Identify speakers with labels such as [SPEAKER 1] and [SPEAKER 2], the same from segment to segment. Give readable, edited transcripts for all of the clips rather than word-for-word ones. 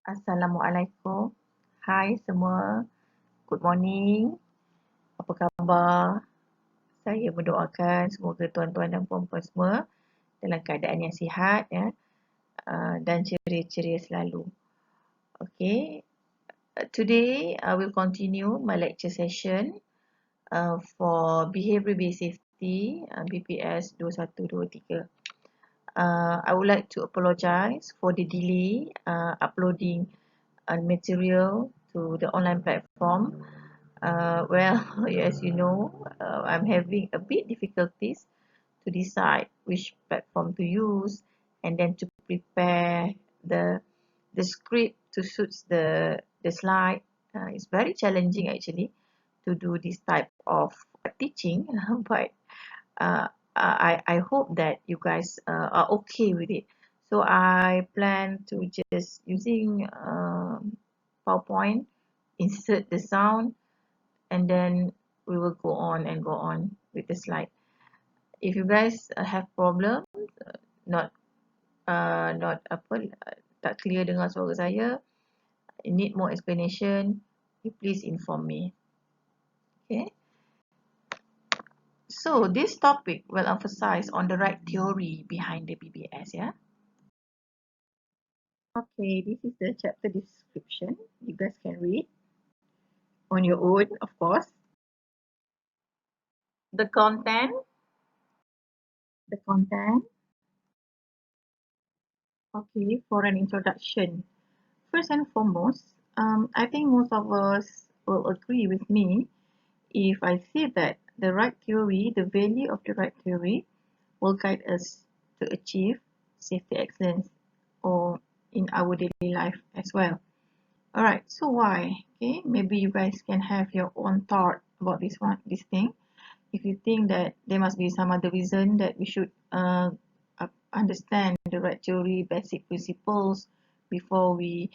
[SPEAKER 1] Assalamualaikum. Hai semua. Good morning. Apa khabar? Saya mendoakan semoga tuan-tuan dan puan-puan semua dalam keadaan yang sihat ya, dan ceria-ceria selalu. Okay. Today I will continue my lecture session for Behaviour-Based Safety BPS 2123. I would like to apologize for the delay uploading material to the online platform. Well, as you know, I'm having a bit difficulties to decide which platform to use and then to prepare the script to suit the slide. It's very challenging actually to do this type of teaching, but I hope that you guys are okay with it. So I plan to just using PowerPoint, insert the sound, and then we will go on and go on with the slide. If you guys have problem, not tak clear dengar suara saya, need more explanation, please inform me. Okay. So this topic will emphasize on the right theory behind the BBS, yeah. Okay, this is the chapter description. You guys can read on your own, of course. The content. Okay, for an introduction. First and foremost, I think most of us will agree with me if I say that the right theory, the value of the right theory, will guide us to achieve safety excellence or in our daily life as well. Alright, so why? Okay, maybe you guys can have your own thought about this thing. If you think that there must be some other reason that we should understand the right theory, basic principles before we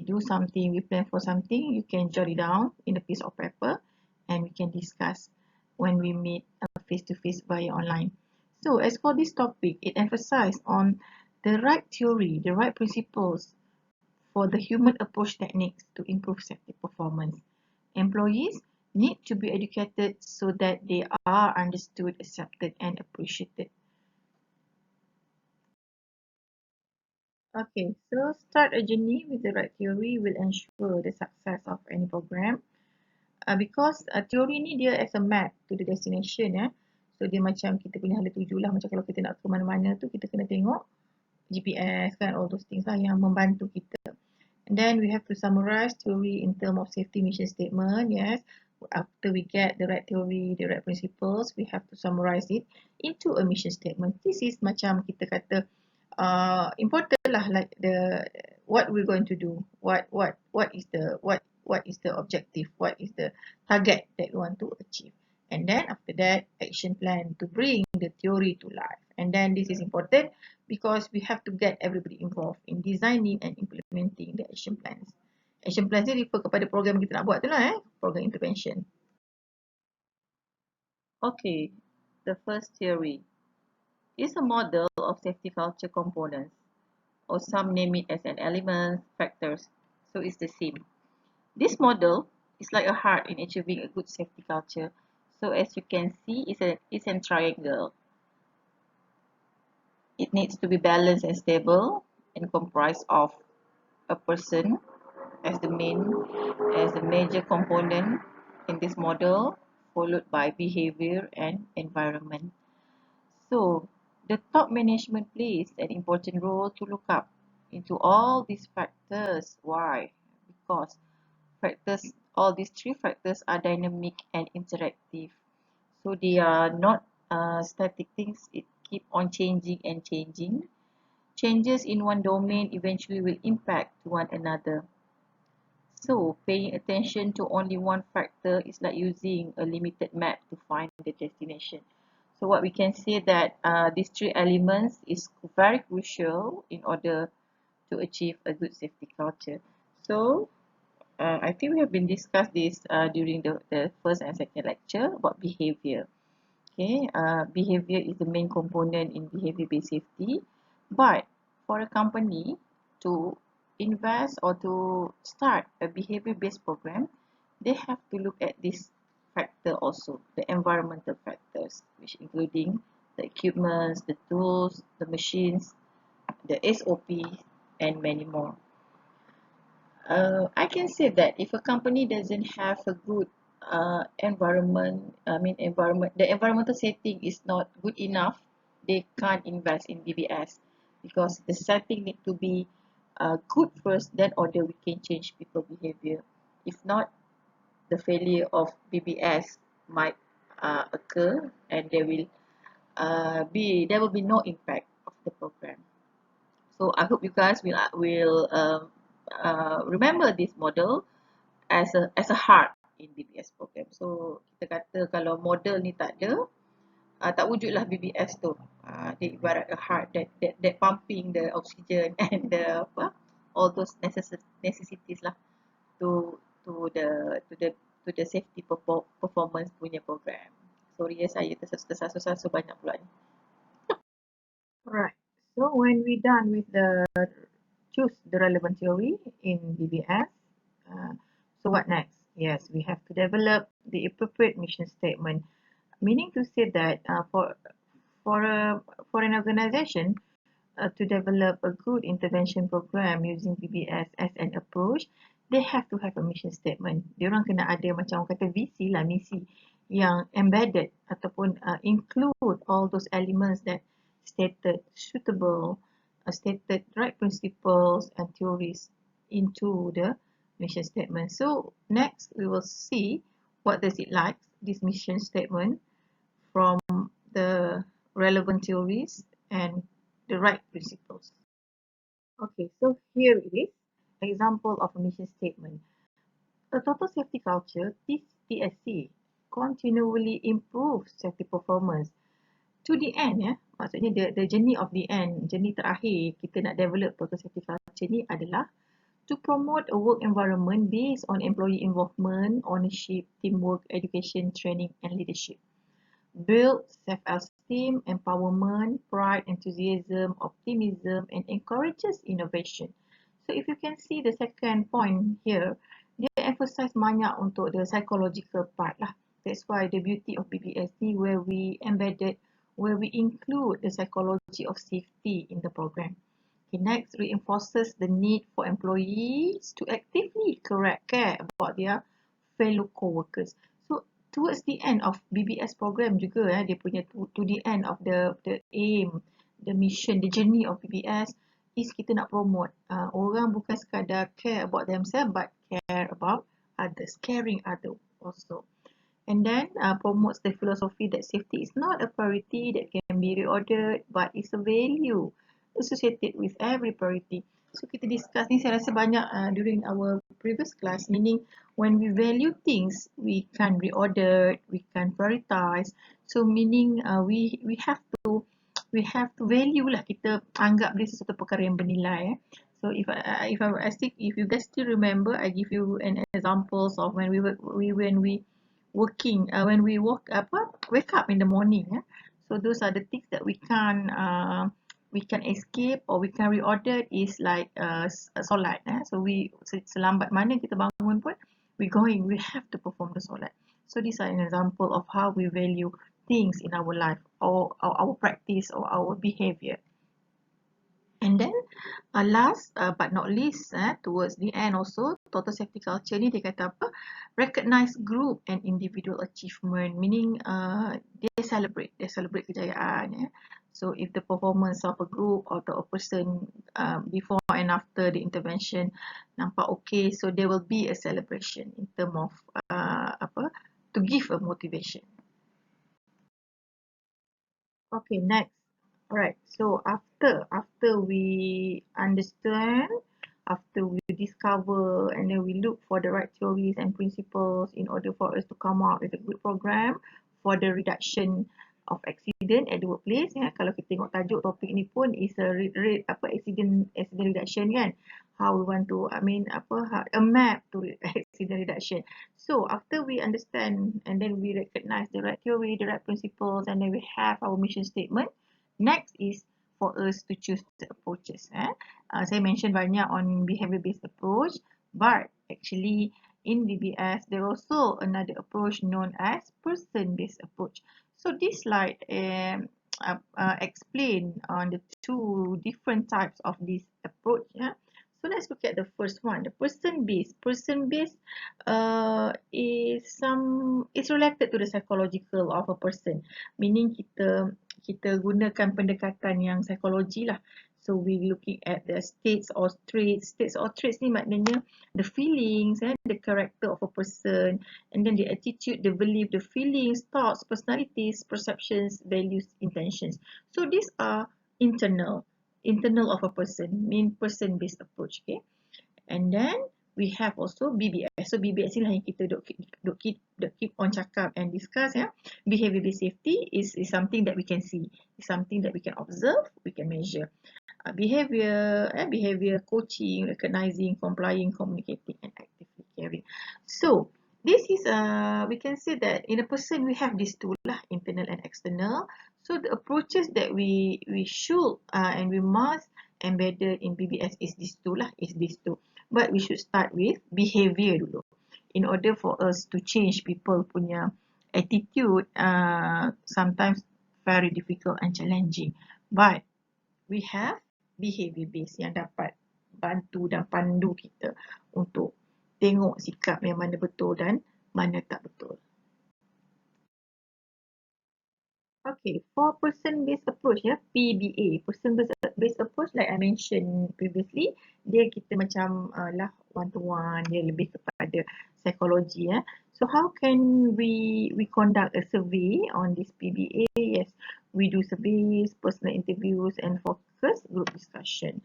[SPEAKER 1] do something, we plan for something, you can jot it down in a piece of paper and we can discuss when we meet face to face via online. So as for this topic, it emphasizes on the right theory, the right principles for the human approach techniques to improve safety performance. Employees need to be educated so that they are understood, accepted, and appreciated. Okay, so start a journey with the right theory will ensure the success of any program. Because teori ni dia as a map to the destination ya. So dia macam kita punya hala tuju lah. Macam kalau kita nak ke mana-mana tu kita kena tengok GPS kan, all those things lah yang membantu kita. And then we have to summarize theory in terms of safety mission statement. Yes, after we get the right theory, the right principles, we have to summarize it into a mission statement. This is macam kita kata important lah, like the what we're going to do, what is the objective, what is the target that we want to achieve, and then after that action plan to bring the theory to life. And then this is important because we have to get everybody involved in designing and implementing the action plans. Action plans ni refer kepada program kita nak buat tu lah, program intervention. Okay, the first theory is a model of safety culture components, or some name it as an element, factors, so it's the same. This model is like a heart in achieving a good safety culture. So as you can see, it's a triangle. It needs to be balanced and stable and comprised of a person as the major component in this model, followed by behavior and environment. So the top management plays an important role to look up into all these factors. Why? Because all these three factors are dynamic and interactive. So they are not static things. It keep on changing and changing. Changes in one domain eventually will impact one another. So paying attention to only one factor is like using a limited map to find the destination. So what we can say that these three elements is very crucial in order to achieve a good safety culture. So I think we have been discussed this during the first and second lecture about behavior. Okay, behavior is the main component in behavior-based safety, but for a company to invest or to start a behavior-based program, they have to look at this factor also, the environmental factors, which including the equipments, the tools, the machines, the SOP, and many more. I can say that if a company doesn't have a good the environmental setting is not good enough, they can't invest in BBS because the setting need to be good first, then order we can change people behavior. If not, the failure of BBS might occur, and there will be no impact of the program. So I hope you guys will remember this model as a heart in BBS program. So kita kata kalau model ni tak ada, tak wujudlah BBS tu. Dia ibarat a heart that pumping the oxygen and the all those necessities lah to the safety performance punya program. Sorry ya, saya tersasul-sasul banyak pula ni. Alright, so when we done with the choose the relevant theory in BBS, so what next? Yes, we have to develop the appropriate mission statement, meaning to say that for an organization to develop a good intervention program using BBS as an approach, they have to have a mission statement. Diorang kena ada macam orang kata visi lah, misi yang embedded ataupun include all those elements that stated suitable, stated right principles and theories into the mission statement. So next we will see what does it like, this mission statement, from the relevant theories and the right principles. Okay, so here it is, example of a mission statement. A total safety culture, TSC, continually improves safety performance to the end, ya. Maksudnya the journey of the end, journey terakhir kita nak develop total safety culture ni adalah to promote a work environment based on employee involvement, ownership, teamwork, education, training, and leadership. Build self-esteem, empowerment, pride, enthusiasm, optimism, and encourages innovation. So if you can see the second point here, dia emphasize banyak untuk the psychological part lah. That's why the beauty of BBSD where we include the psychology of safety in the program. Okay, next reinforces the need for employees to actively care about their fellow co-workers. So towards the end of BBS program juga dia punya to the end of the aim, the mission, the journey of BBS is kita nak promote orang bukan sekadar care about themselves but care about others, caring others also. And then promotes the philosophy that safety is not a priority that can be reordered but is a value associated with every priority. So kita discuss ni saya rasa banyak during our previous class, meaning when we value things, we can reorder, we can prioritize. So meaning we have to value lah, kita anggap dia sesuatu perkara yang bernilai. So if you guys still remember, I give you an examples of when we wake up in the morning. So those are the things that we can escape or we can reorder is like solat. So selambat mana kita bangun pun we have to perform the solat. So these are an example of how we value things in our life or our practice or our behavior. And then last but not least, towards the end also, total safety culture ni dia kata apa? Recognize group and individual achievement, meaning they celebrate kejayaan. So if the performance of a group or a person before and after the intervention nampak okay, so there will be a celebration in term of to give a motivation. Okay, next. Alright, so after we understand, after we discover, and then we look for the right theories and principles in order for us to come out with a good program for the reduction of accident at the workplace. Kalau kita tengok tajuk topik ni pun is a accident reduction kan. How we want to, a map to accident reduction. So after we understand and then we recognize the right theory, the right principles, and then we have our mission statement, next is for us to choose the approaches. Saya mention banyak on behavior-based approach, but actually in BBS, there also another approach known as person-based approach. So this slide explain on the two different types of this approach. So let's look at the first one, the person-based. Person-based is related to the psychological of a person, meaning kita gunakan pendekatan yang psikologi lah. So we looking at the states or traits. States or traits ni maknanya the feelings, the character of a person, and then the attitude, the belief, the feelings, thoughts, personalities, perceptions, values, intentions. So these are internal of a person, mean person-based approach. Okay, and then we have also BBS. So BBS ni lah yang kita keep on cakap and discuss. Behavior-based safety is something that we can see, is something that we can observe, we can measure. Behavior coaching, recognizing, complying, communicating, and actively caring. So this is we can say that in a person we have these two lah, internal and external. So the approaches that we should and we must embedded in BBS is these two lah, But we should start with behavior dulu, in order for us to change people punya attitude. Sometimes very difficult and challenging, but we have behavior based yang dapat bantu dan pandu kita untuk tengok sikap yang mana betul dan mana tak betul. Okay, for person-based approach, PBA, person-based approach, like I mentioned previously, dia kita macam lah one-to-one, dia lebih kepada psikologi. So how can we conduct a survey on this PBA? Yes, we do surveys, personal interviews, and focus group discussion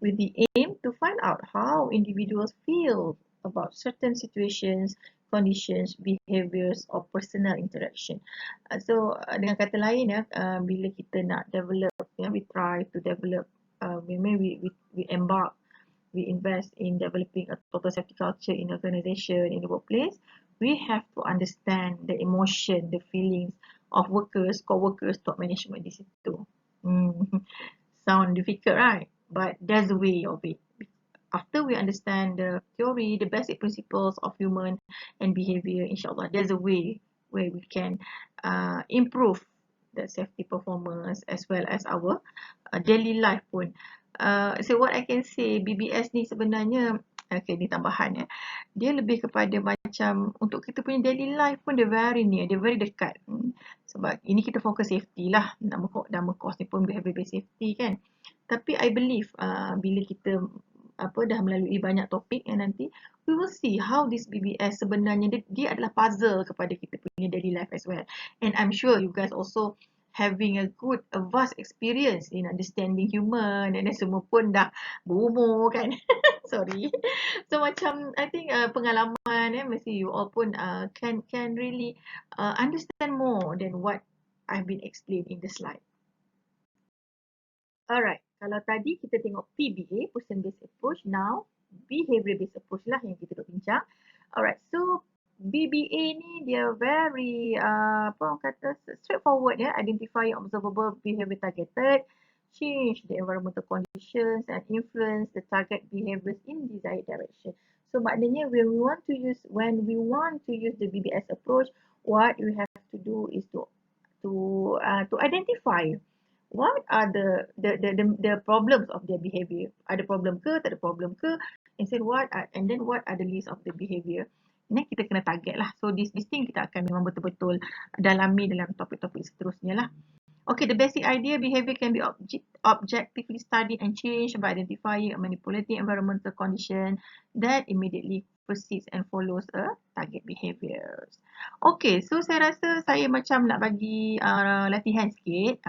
[SPEAKER 1] with the aim to find out how individuals feel about certain situations, conditions, behaviors, or personal interaction. So dengan kata lain bila kita nak develop, we try to develop, we embark, we invest in developing a total safety culture in organization, in the workplace. We have to understand the emotion, the feelings of workers, co-workers, top management di situ. Sound difficult, right? But there's a way of it. After we understand the theory, the basic principles of human and behavior, inshallah, there's a way where we can improve the safety performance as well as our daily life pun. So what I can say, BBS ni sebenarnya, okay, ni tambahan dia lebih kepada macam untuk kita punya daily life pun dia very near, dia very dekat. Sebab ini kita fokus safety lah, nama course ni pun behavior-based safety kan. Tapi I believe bila kita dah melalui banyak topik nanti, we will see how this BBS sebenarnya dia adalah puzzle kepada kita punya daily life as well. And I'm sure you guys also having a vast experience in understanding human, and then semua pun dah berumur kan. Sorry. So macam I think pengalaman mesti you all pun can really understand more than what I've been explained in the slide. Alright, kalau tadi kita tengok PBA, person-based approach, now behavior-based approach lah yang kita duk bincang. Alright, so BBA ni dia very straightforward identify observable behavior targeted, change the environmental conditions and influence the target behaviors in desired direction. So maknanya when we want to use the BBS approach, what we have to do is to identify what are the problems of their behavior. Ada problem ke, tak ada problem ke, and then what are the list of the behavior. Ini kita kena target lah. So this thing kita akan memang betul-betul dalami dalam topik-topik seterusnya lah. Okay, the basic idea, behavior can be objectively studied and changed by identifying and manipulating environmental condition that immediately precedes and follows a target behavior. Okay, so saya rasa saya macam nak bagi latihan sikit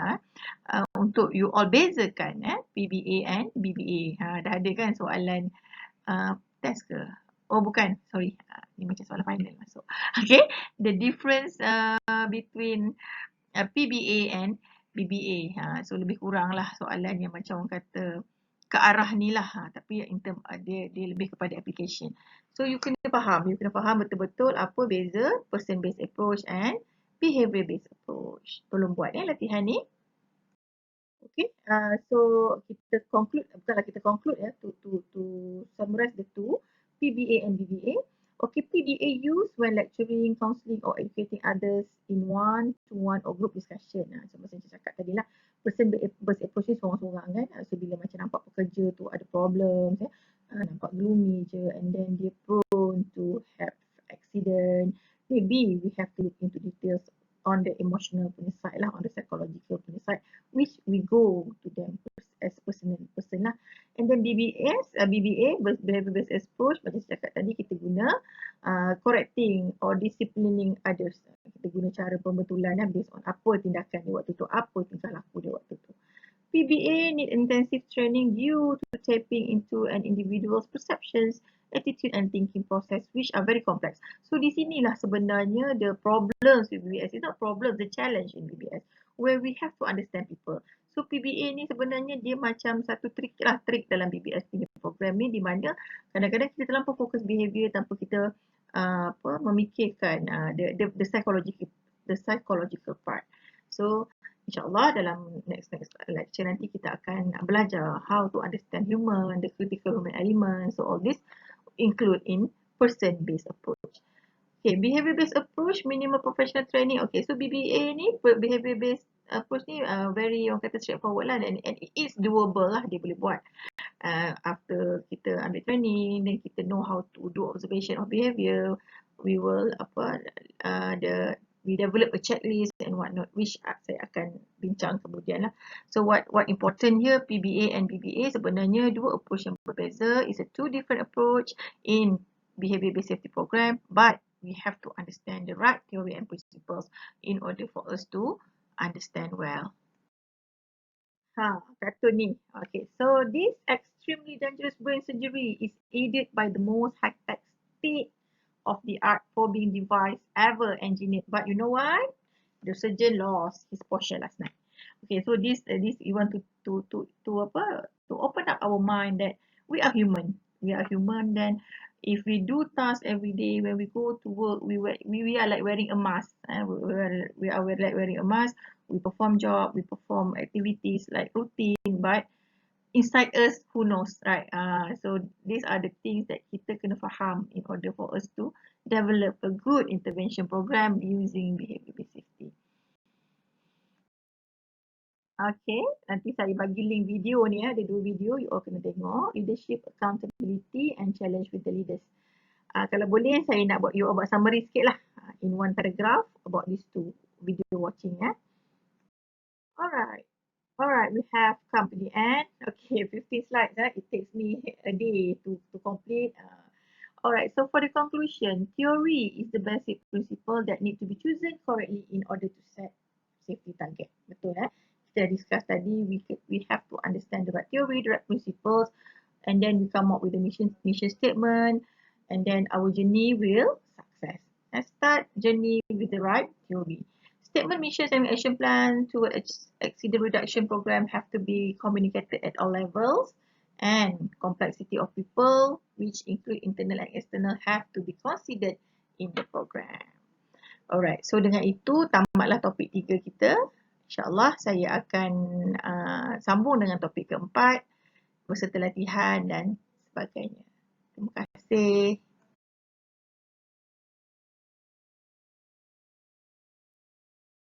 [SPEAKER 1] untuk you all bezakan PBA and BBA. Dah ada kan soalan test ke? Oh bukan, sorry. Ni macam soalan final masuk. Okay, the difference between PBA and BBA. So lebih kurang lah soalan yang macam orang kata ke arah ni lah. Tapi in term, dia lebih kepada application. So you kena faham betul-betul apa beza person-based approach and behavior-based approach. Tolong buat latihan ni. Okay, so kita conclude, bukanlah kita conclude ya, to summarize the two, PBA and BBA. Okay, PBA used when lecturing, counselling or educating others in one-to-one or group discussion. Macam saya cakap tadi lah, person approach ni seorang-seorang kan. So bila macam nampak pekerja tu ada problem, nampak gloomy je, and then dia prone to have accident, maybe we have to look into details on the emotional punya side lah, on the psychological punya side, which we go to them as person lah. And then BBA, behavior based approach, macam saya cakap tadi, kita guna correcting or disciplining others. Kita guna cara pembetulan based on apa tindakan dia waktu tu, apa tingkah laku dia waktu tu. PBA need intensive training due to tapping into an individual's perceptions, attitude and thinking process, which are very complex. So di sinilah sebenarnya the problems with BBS. It's not problem, the challenge in BBS, where we have to understand people. So PBA ni sebenarnya dia macam satu trik dalam BBS punya program ni, di mana kadang-kadang kita terlampau fokus behavior tanpa kita memikirkan the psychological part. So InsyaAllah dalam next lecture nanti kita akan belajar how to understand human, the critical human elements. So all this include in person-based approach. Okay, behavior-based approach, minimal professional training. Okay, so BBA ni, behavior-based approach ni very orang kata straightforward lah, and it is doable lah, dia boleh buat. After kita ambil training, then kita know how to do observation of behavior, we will we develop a checklist and whatnot, which saya akan bincang kemudian lah. So what important here, PBA and BBA sebenarnya dua approach yang berbeza. It's a two different approach in behavior-based safety program, but we have to understand the right theory and principles in order for us to understand well. Kata ni. Okay, so this extremely dangerous brain surgery is aided by the most high-tech state of the art probing device ever engineered. But you know what? The surgeon lost his portion last night. Okay, so this we want to open up our mind that we are human. We are human. Then, if we do tasks every day, when we go to work, we are like wearing a mask. We are like wearing a mask. We perform job, we perform activities like routine, but inside us, who knows, right? So these are the things that kita kena faham in order for us to develop a good intervention program using behavior-based safety. Okay, nanti saya bagi link video ni, ada dua video, you all kena tengok. Leadership, accountability and challenge with the leaders. Kalau boleh, saya nak buat you all buat summary sikit lah, in one paragraph about these two video watching. Alright, we have come to the end. Okay, 15 slides. It takes me a day to complete. Alright, so for the conclusion, theory is the basic principle that need to be chosen correctly in order to set safety target. Betul Kita discuss tadi, we have to understand the right theory, the right principles, and then we come up with a mission statement, and then our journey will success. Let's start journey with the right theory. Statement, missions, and action plan toward accident reduction program have to be communicated at all levels, and complexity of people, which include internal and external, have to be considered in the program. Alright, so dengan itu tamatlah topik 3 kita. InsyaAllah saya akan sambung dengan topik keempat, beserta latihan dan sebagainya. Terima kasih.